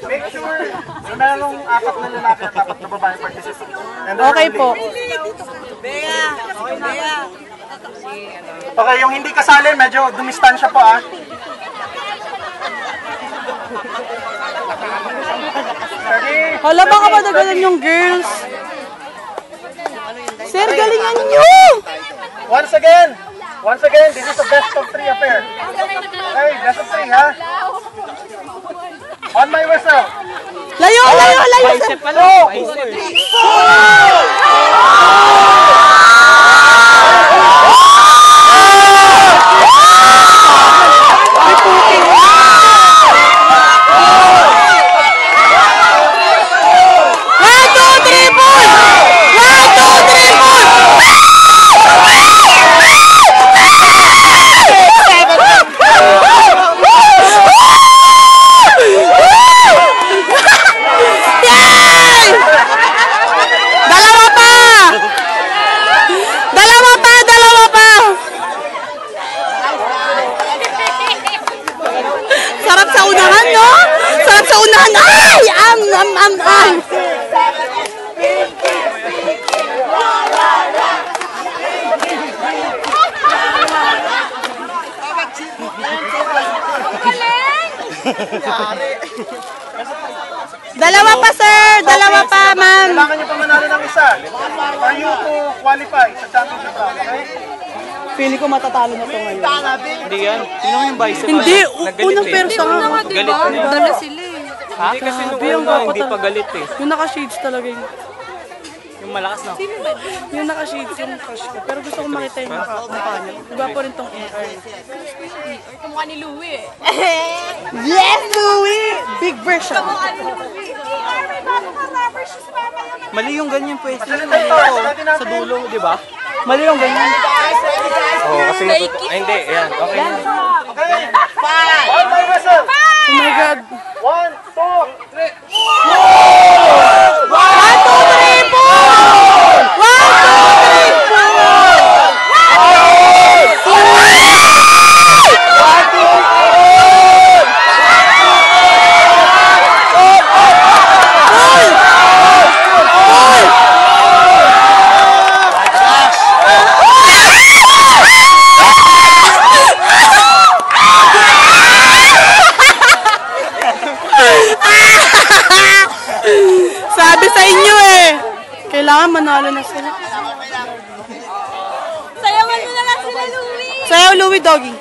make sure na merong 4 na lalaki at 4 na babae participants. Okay po. Okay, yung hindi kasali, medyo dumistansya po ah. Hala, baka madagalan yung girls. Sir, galingan nyo! Once again, this is a best of 3 affair. Okay, best of 3 ha. On my whistle. Layo, layo, layo! Dalawa pa, sir! Dalawa pa, ma'am! Kailangan nyo pa manalo ng isa for you to qualify sa championship round, okay? Feeling ko matatalo na ito ngayon. Hindi yan. Sino yung bicep? Hindi! Unang persa nga. Galit na yun. Dala sila eh. Ha? Hindi kasi nung una, hindi pa galit eh. Yung naka-shades talaga yun. Yung malakas na. Yung naka-shades yung crush ko. Pero gusto ko makita yung mukha niya. Iba po rin tong AR. Kamukha ni Louie eh. Yes, Louie! Big version. Mali yung ganyan pwede. Sa dulo, di ba? Mali yung ganyan. Oo, kasi ay, hindi. Ayan, okay na. Okay, 5! On my whistle! Oh my God. 1, 2, 3. 1, 2, 3, 4! 1, 2, 3, Sabi sa inyo eh. Kailangan manalo na sila. Sayawan mo na lang sila, Louie! Sayaw, Louie, doggy.